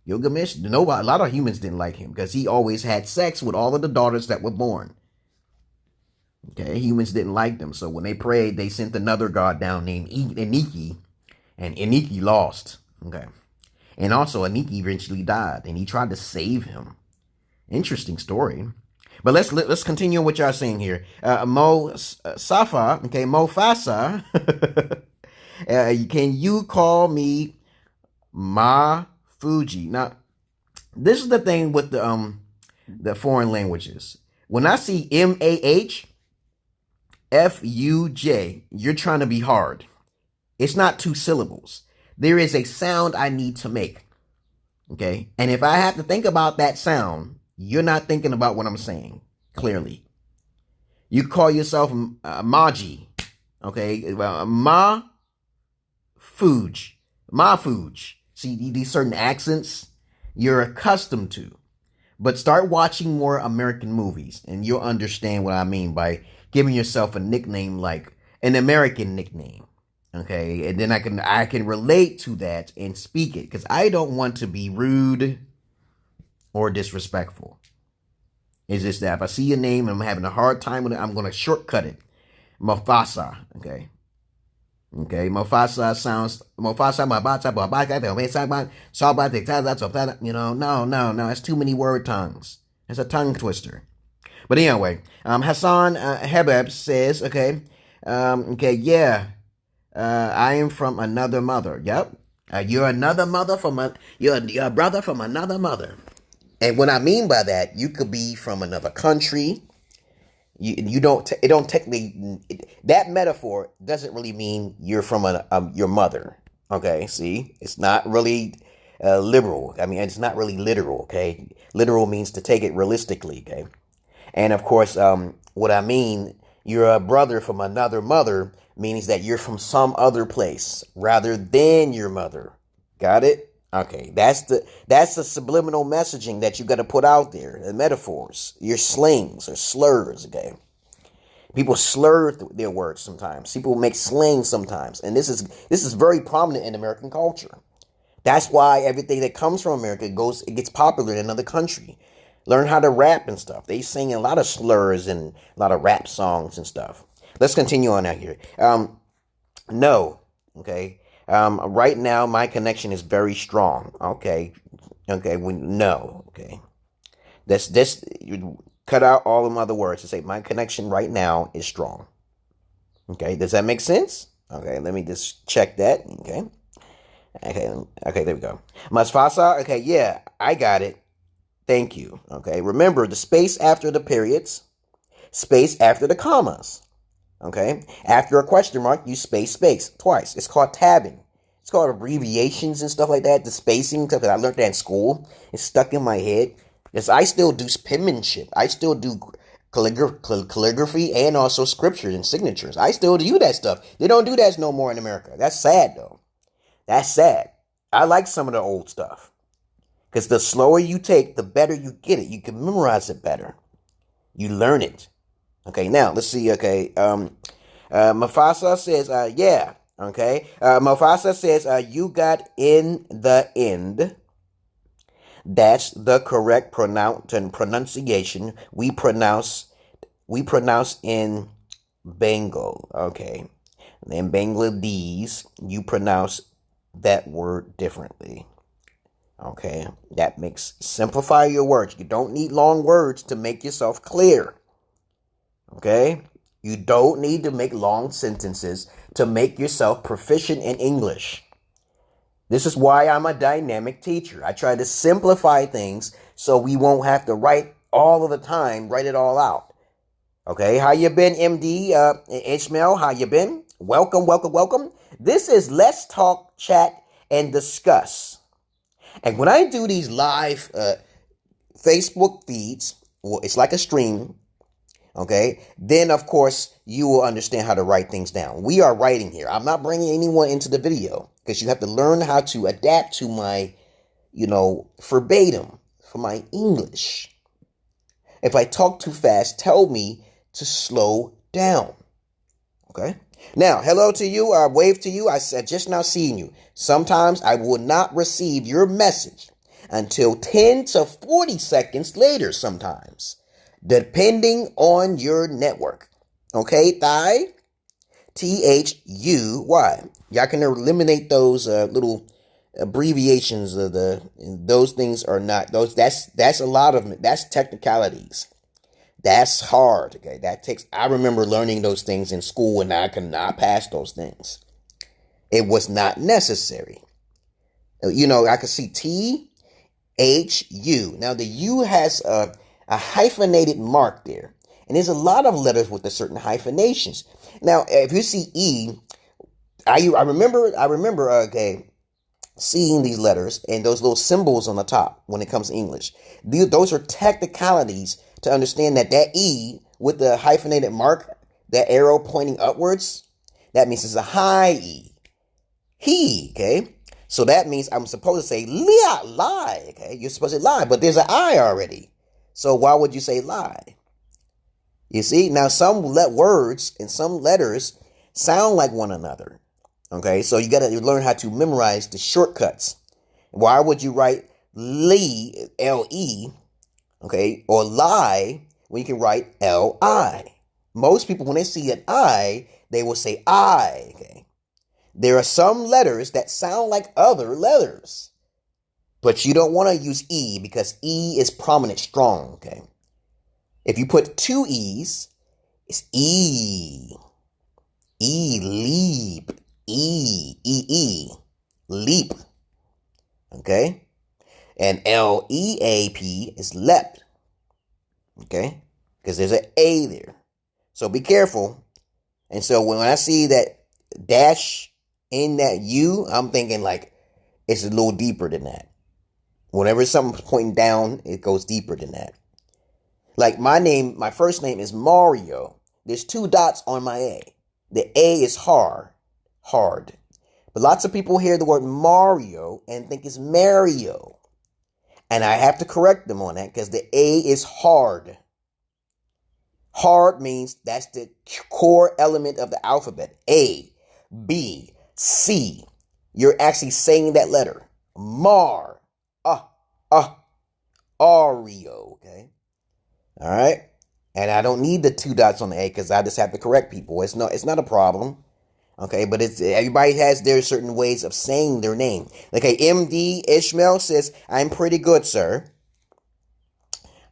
Gilgamesh, a lot of humans didn't like him because he always had sex with all of the daughters that were born. Okay, humans didn't like them. So when they prayed, they sent another god down named Eniki, and Eniki lost. Okay. And also Eniki eventually died, and he tried to save him. Interesting story. But let's continue what y'all saying here. Mo Safa, okay, Mo Fasa. Can you call me Ma Fuji? Now, this is the thing with the foreign languages. When I see MAH, FUJ, you're trying to be hard. It's not 2 syllables. There is a sound I need to make. Okay? And if I have to think about that sound, you're not thinking about what I'm saying, clearly. You call yourself Maji. Okay? Ma Fuj. Ma Fuj. See, these certain accents you're accustomed to. But start watching more American movies, and you'll understand what I mean by giving yourself a nickname like an American nickname. Okay, and then I can relate to that and speak it because I don't want to be rude or disrespectful. It's just that if I see your name and I'm having a hard time with it, I'm going to shortcut it. Mufasa, okay? Okay, Mufasa sounds, Mufasa, you know, no, that's too many word tongues. It's a tongue twister. But anyway, Hassan Hebeb says, okay, yeah, I am from another mother. Yep. You're another mother you're a brother from another mother. And what I mean by that, you could be from another country. You don't technically, that metaphor doesn't really mean you're from your mother. Okay. See, it's not really liberal. I mean, it's not really literal. Okay. Literal means to take it realistically. Okay. And of course, what I mean, you're a brother from another mother means that you're from some other place rather than your mother. Got it? Okay, that's the subliminal messaging that you got to put out there. The metaphors, your slings or slurs. Okay, people slur their words sometimes. People make slang sometimes, and this is very prominent in American culture. That's why everything that comes from America gets popular in another country. Learn how to rap and stuff. They sing a lot of slurs and a lot of rap songs and stuff. Let's continue on out here. No, okay. Right now, my connection is very strong. Okay. No. Okay. This cut out all the other words to say my connection right now is strong. Okay. Does that make sense? Okay. Let me just check that. Okay. Okay. There we go. Masfasa. Okay. Yeah, I got it. Thank you. Okay. Remember the space after the periods. space after the commas. Okay? After a question mark, you space twice. It's called tabbing. It's called abbreviations and stuff like that. The spacing stuff that I learned that in school. It's stuck in my head. Because I still do penmanship. I still do calligraphy and also scriptures and signatures. I still do that stuff. They don't do that no more in America. That's sad, though. That's sad. I like some of the old stuff. Because the slower you take, the better you get it. You can memorize it better. You learn it. Okay, now, let's see, okay. Mufasa says, yeah, okay. Mufasa says, you got in the end. That's the correct pronunciation. We pronounce in Bengal, okay. In Bangladesh, you pronounce that word differently. Okay, that makes, simplify your words. You don't need long words to make yourself clear. Okay? You don't need to make long sentences to make yourself proficient in English. This is why I'm a dynamic teacher. I try to simplify things so we won't have to write all of the time, write it all out. Okay, how you been, MD? Ishmael, how you been? Welcome, welcome, welcome. This is Let's Talk, Chat, and Discuss. And when I do these live Facebook feeds, well, it's like a stream. Okay, then of course you will understand how to write things down. We are writing here. I'm not bringing anyone into the video because you have to learn how to adapt to my, verbatim for my English. If I talk too fast, tell me to slow down. Okay. Now, hello to you. I wave to you. I said just now seeing you. Sometimes I will not receive your message until 10 to 40 seconds later sometimes. Depending on your network. Okay, Thuy? Thuy. Y'all can eliminate those little abbreviations of those things are not those. That's a lot of that's technicalities. That's hard. Okay, I remember learning those things in school and I could not pass those things. It was not necessary. I could see THU. Now the U has a hyphenated mark there. And there's a lot of letters with a certain hyphenations. Now, if you see E, I remember, seeing these letters and those little symbols on the top when it comes to English. Those are technicalities to understand that E with the hyphenated mark, that arrow pointing upwards, that means it's a high E. He, okay? So that means I'm supposed to say lie, okay? You're supposed to lie, but there's an I already. So why would you say lie? You see, now some words and some letters sound like one another. Okay, so you got to learn how to memorize the shortcuts. Why would you write Lee, L-E, okay, or lie when you can write L-I? Most people, when they see an I, they will say I, okay? There are some letters that sound like other letters. But you don't want to use E because E is prominent, strong, okay? If you put two E's, it's E. Leap. Leap. Okay? And L-E-A-P is lep. Okay? Because there's an A there. So be careful. And so when I see that dash in that U, I'm thinking like it's a little deeper than that. Whenever something's pointing down, it goes deeper than that. Like my first name is Mario. There's 2 dots on my A. The A is hard. But lots of people hear the word Mario and think it's Mario. And I have to correct them on that because the A is hard. Hard means that's the core element of the alphabet. A, B, C. You're actually saying that letter. Oreo, okay? All right? And I don't need the 2 dots on the A because I just have to correct people. It's not a problem. Okay, but everybody has their certain ways of saying their name. Okay, MD Ishmael says, I'm pretty good, sir.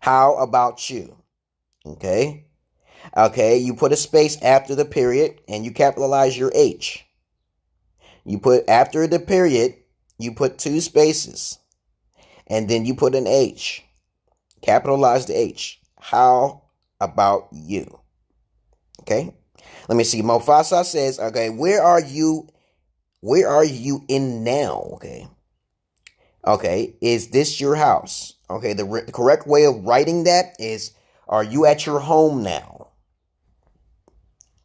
How about you? Okay. Okay, you put a space after the period and you capitalize your H. You put after the period, you put 2 spaces. And then you put an H. Capitalize the H. How about you. Okay? Let me see. Mofasa says, okay, where are you in now? Okay. Okay, is this your house? Okay, the correct way of writing that is, are you at your home now?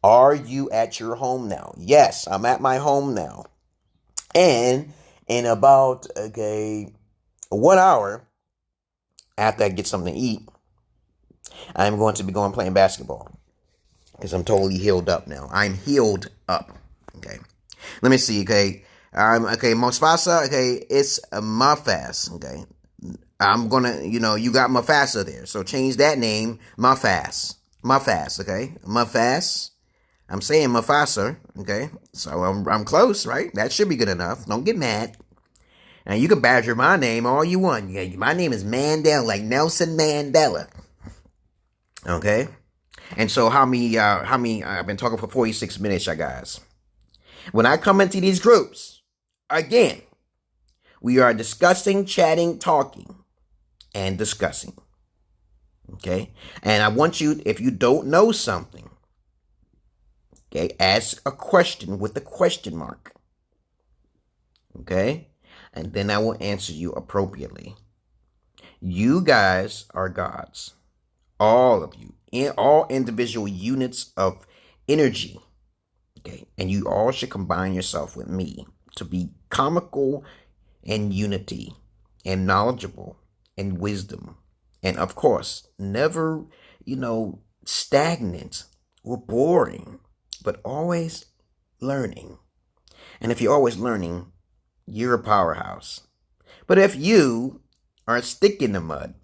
Are you at your home now? Yes, I'm at my home now. And in about, 1 hour, after I get something to eat, I'm going to be going playing basketball. Because I'm totally healed up now. I'm healed up. Okay. Let me see, okay. Mospasa, okay, it's Mufas, okay. I'm gonna, you got Mufasa there, so change that name, Mufas, okay, Mufas. I'm saying Mufasa, okay, so I'm close, right? That should be good enough. Don't get mad. Now you can badger my name all you want. Yeah, my name is Mandela, like Nelson Mandela, okay. And so how many? I've been talking for 46 minutes, you guys. When I come into these groups, again, we are discussing, chatting, talking, and discussing. Okay? And I want you, if you don't know something, okay, ask a question with a question mark. Okay? And then I will answer you appropriately. You guys are gods. All of you. All individual units of energy. Okay? And you all should combine yourself with me to be comical and unity and knowledgeable and wisdom. And of course, never, stagnant or boring, but always learning. And if you're always learning, you're a powerhouse. But if you are stick in the mud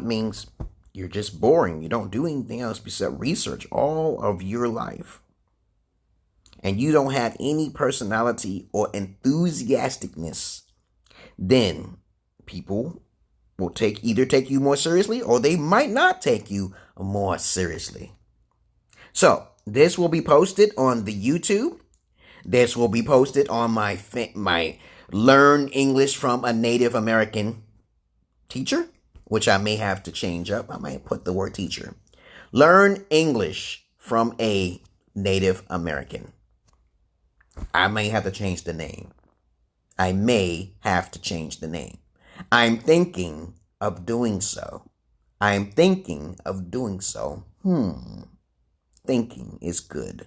means you're just boring. You don't do anything else besides research all of your life. And you don't have any personality or enthusiasticness, then people will either take you more seriously or they might not take you more seriously. So this will be posted on the YouTube. This will be posted on my Learn English from a Native American Teacher, which I may have to change up. I might put the word teacher. Learn English from a Native American. I may have to change the name. I'm thinking of doing so. Thinking is good.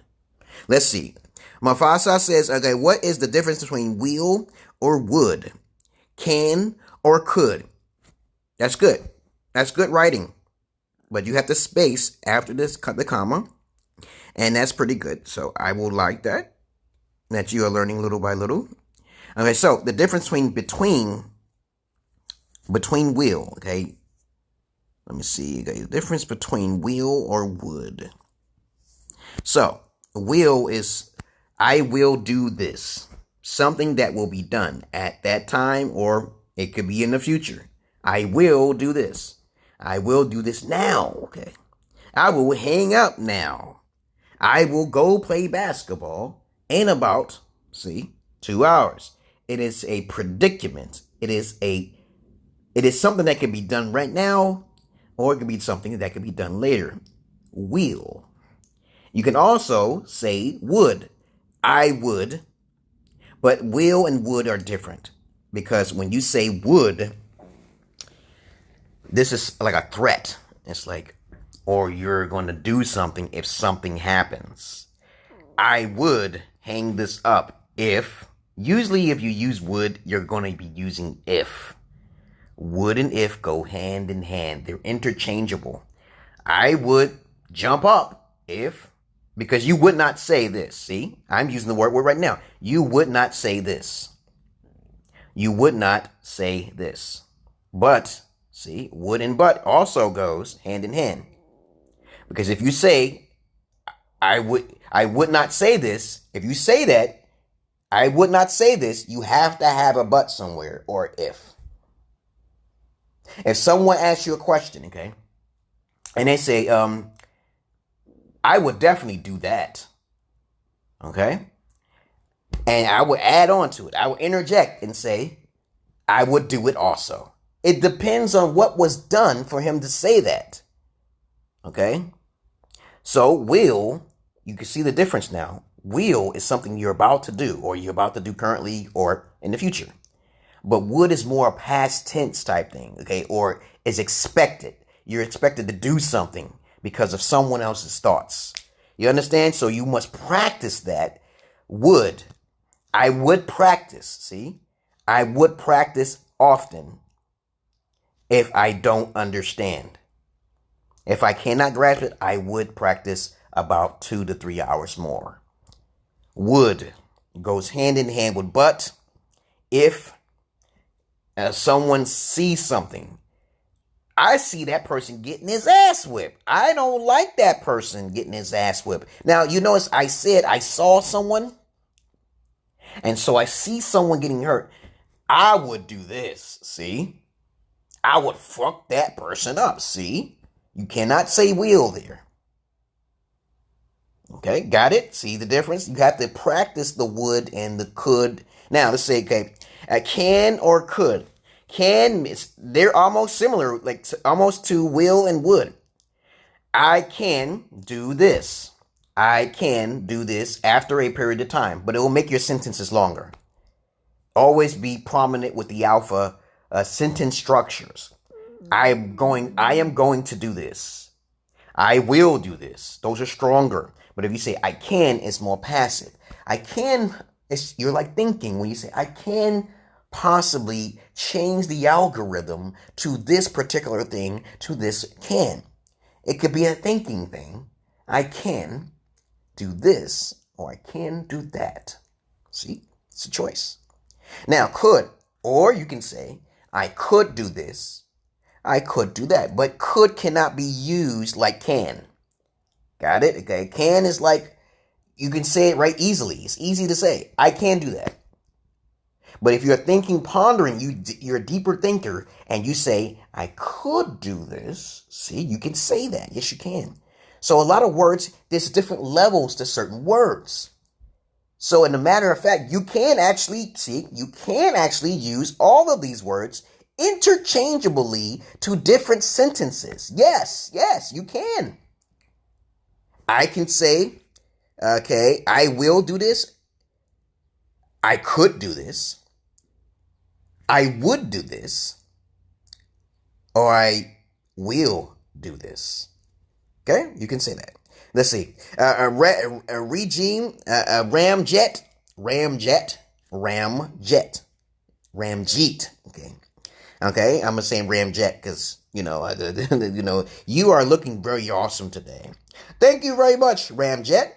Let's see. Mufasa says, okay, what is the difference between will or would? Can or could? That's good. That's good writing. But you have to space after this, cut the comma. And that's pretty good. So I will like that you are learning little by little. Okay, so the difference between will, okay? Let me see. Okay, the difference between will or would. So, will is, I will do this. Something that will be done at that time, or it could be in the future. I will do this. I will do this now, okay? I will hang up now. I will go play basketball in about, 2 hours. It is a predicament. It is something that can be done right now, or it could be something that can be done later. Will. You can also say would. I would. But will and would are different. Because when you say would, this is like a threat. It's like, or you're going to do something if something happens. I would hang this up if. Usually if you use would, you're going to be using if. Would and if go hand in hand. They're interchangeable. I would jump up if, because you would not say this. See, I'm using the word right now. You would not say this. You would not say this. But, see, would and but also goes hand in hand. Because if you say, I would not say this, if you say that, I would not say this, you have to have a but somewhere, or if. If someone asks you a question, okay, and they say, I would definitely do that, okay, and I would add on to it. I would interject and say, I would do it also. It depends on what was done for him to say that. Okay? So will, you can see the difference now. Will is something you're about to do, or you're about to do currently or in the future. But would is more a past tense type thing, okay? Or is expected. You're expected to do something because of someone else's thoughts. You understand? So you must practice that. Would. I would practice, see? I would practice often if I don't understand. If I cannot grasp it, I would practice about 2 to 3 hours more. Would goes hand in hand with but. If someone sees something, I see that person getting his ass whipped. I don't like that person getting his ass whipped. Now, you notice I said I saw someone, and so I see someone getting hurt. I would do this, see? I would fuck that person up, see? You cannot say will there. Okay, got it? See the difference? You have to practice the would and the could. Now, let's say, okay, can or could. Can, they're almost similar, like almost to will and would. I can do this. I can do this after a period of time, but it will make your sentences longer. Always be prominent with the alpha sentence structures. I am going to do this. I will do this. Those are stronger. But if you say I can, it's more passive. I can, you're like thinking when you say I can possibly change the algorithm to this particular thing, to this can. It could be a thinking thing. I can do this, or I can do that. See? It's a choice. Now, could, or you can say, I could do this, I could do that. But could cannot be used like can. Got it? Okay. Can is like, you can say it right easily. It's easy to say. I can do that. But if you're thinking, pondering, you're a deeper thinker, and you say, I could do this. See, you can say that. Yes, you can. So a lot of words, there's different levels to certain words. So in a matter of fact, you can actually use all of these words interchangeably to different sentences. Yes, you can. I can say, okay, I will do this. I could do this. I would do this. Or I will do this. Okay, you can say that. Let's see. Regime, ramjet. Okay, I'm gonna say ramjet because you are looking very awesome today. Thank you very much, Ramjet.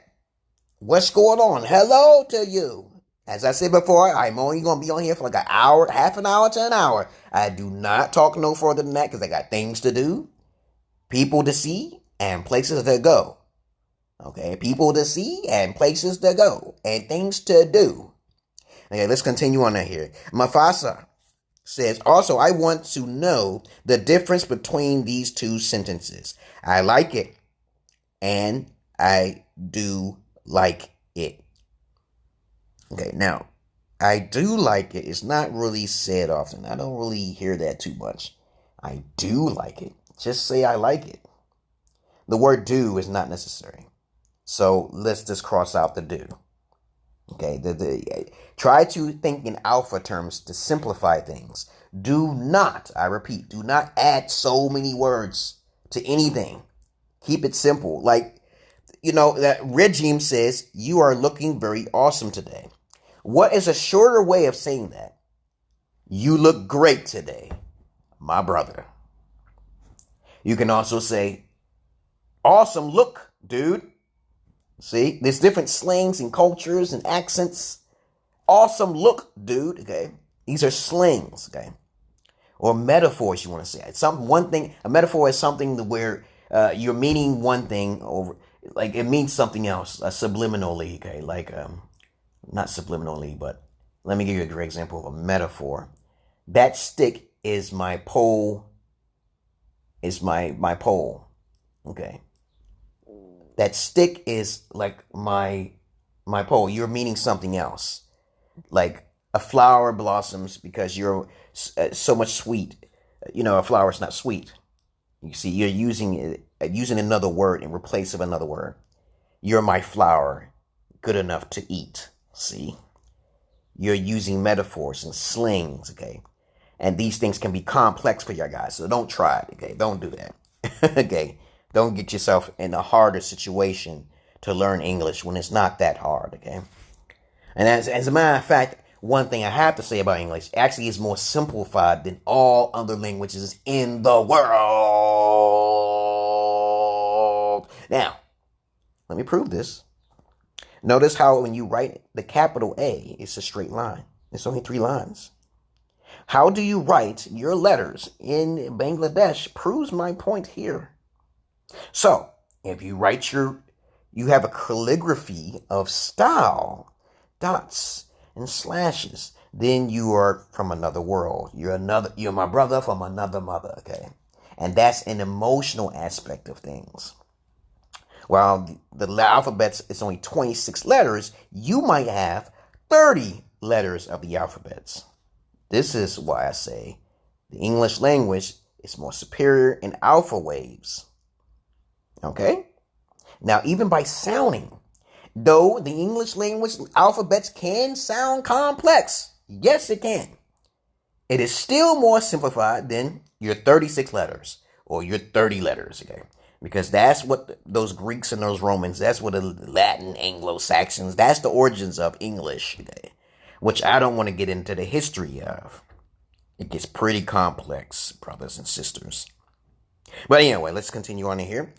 What's going on? Hello to you. As I said before, I'm only going to be on here for like an hour, half an hour to an hour. I do not talk no further than that because I got things to do, people to see, and places to go. Okay, people to see and places to go and things to do. Okay, let's continue on here. Mufasa says, also, I want to know the difference between these two sentences. I like it and I do like it. Okay, now, I do like it. It's not really said often. I don't really hear that too much. I do like it. Just say I like it. The word do is not necessary. So let's just cross out the do. Okay, try to think in alpha terms to simplify things. Do not, I repeat, do not add so many words to anything. Keep it simple. Like, that regime says, you are looking very awesome today. What is a shorter way of saying that? You look great today, my brother. You can also say, awesome look, dude. See, there's different slangs and cultures and accents. Awesome look, dude. Okay, these are slangs. Okay, or metaphors. You want to say one thing. A metaphor is something where you're meaning one thing over, like it means something else subliminally. Okay, like not subliminally, but let me give you a great example of a metaphor. That stick is my pole. Is my pole. Okay. That stick is like my pole. You're meaning something else. Like a flower blossoms because you're so much sweet. A flower is not sweet. You see, you're using another word in replace of another word. You're my flower, good enough to eat. See? You're using metaphors and slings, okay? And these things can be complex for you guys, so don't try it, okay? Don't do that, okay? Don't get yourself in a harder situation to learn English when it's not that hard, okay? And as a matter of fact, one thing I have to say about English actually is more simplified than all other languages in the world. Now, let me prove this. Notice how when you write the capital A, it's a straight line. It's only 3 lines. How do you write your letters in Bangladesh proves my point here. So, if you write you have a calligraphy of style, dots and slashes, then you are from another world. You're my brother from another mother, okay? And that's an emotional aspect of things. While the alphabets is only 26 letters, you might have 30 letters of the alphabets. This is why I say the English language is more superior in alpha waves. Okay? Now, even by sounding, though the English language alphabets can sound complex, yes, it can. It is still more simplified than your 36 letters or your 30 letters, okay? Because that's what those Greeks and those Romans, that's what the Latin, Anglo-Saxons, that's the origins of English, okay? Which I don't want to get into the history of. It gets pretty complex, brothers and sisters. But anyway, let's continue on in here.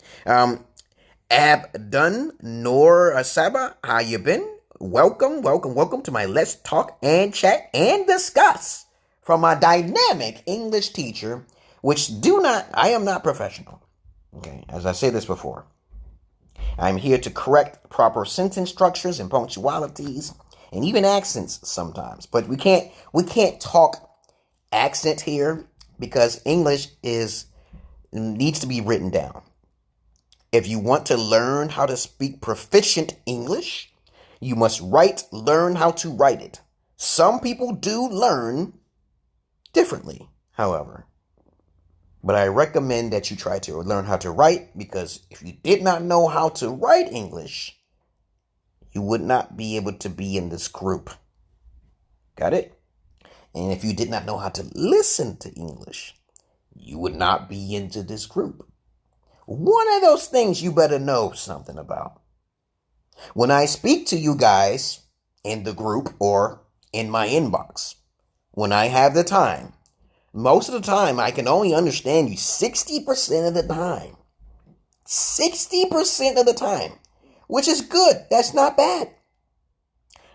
Abdun Noor Saba, how you been? Welcome to my Let's Talk and Chat and Discuss from my dynamic English teacher, I am not professional. Okay, as I say this before, I'm here to correct proper sentence structures and punctualities and even accents sometimes. But we can't talk accent here because English needs to be written down. If you want to learn how to speak proficient English, you must learn how to write it. Some people do learn differently, however. But I recommend that you try to learn how to write, because if you did not know how to write English, you would not be able to be in this group. Got it? And if you did not know how to listen to English, you would not be into this group. One of those things you better know something about. When I speak to you guys in the group or in my inbox, when I have the time, most of the time I can only understand you 60% of the time. 60% of the time, which is good. That's not bad.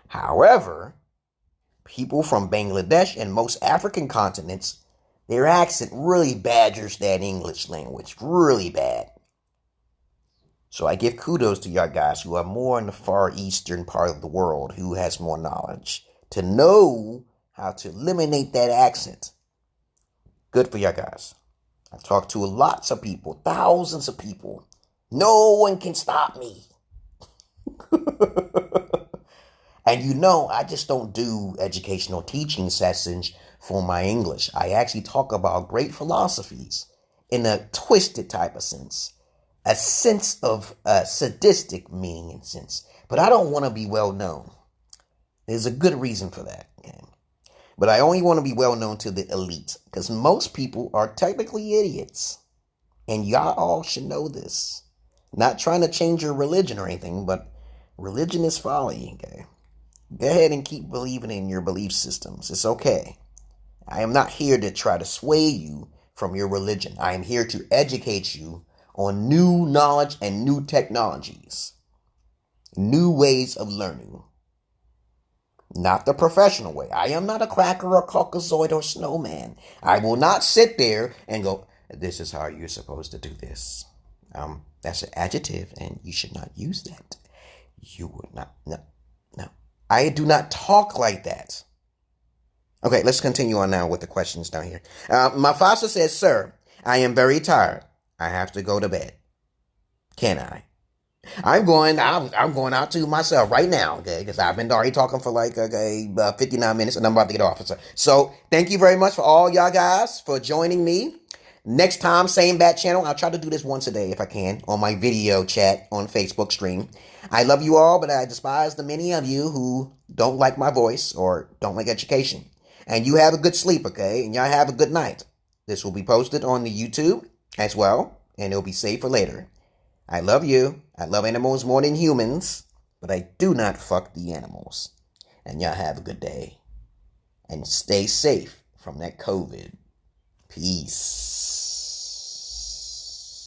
However, people from Bangladesh and most African continents, their accent really badgers that English language. Really bad. So I give kudos to y'all guys who are more in the far eastern part of the world, who has more knowledge to know how to eliminate that accent. Good for y'all guys. I've talked to lots of people, thousands of people. No one can stop me. And I just don't do educational teaching sessions for my English. I actually talk about great philosophies in a twisted type of sense. A sense of sadistic meaning and sense. But I don't want to be well known. There's a good reason for that. Okay? But I only want to be well known to the elite, because most people are technically idiots. And y'all all should know this. Not trying to change your religion or anything, but religion is folly. Okay? Go ahead and keep believing in your belief systems. It's okay. I am not here to try to sway you from your religion. I am here to educate you on new knowledge and new technologies. New ways of learning. Not the professional way. I am not a cracker or Caucasoid or snowman. I will not sit there and go, this is how you're supposed to do this. That's an adjective and you should not use that. You would not. No. I do not talk like that. Okay, let's continue on now with the questions down here. Mafasa says, sir, I am very tired. I have to go to bed. Can I? I'm going out to myself right now, okay? Because I've been already talking for 59 minutes and I'm about to get off. So thank you very much for all y'all guys for joining me. Next time, same bat channel. I'll try to do this once a day if I can on my video chat on Facebook stream. I love you all, but I despise the many of you who don't like my voice or don't like education. And you have a good sleep, okay? And y'all have a good night. This will be posted on the YouTube as well, and it'll be saved for later. I love you. I love animals more than humans, but I do not fuck the animals. And y'all have a good day. And stay safe from that COVID. Peace.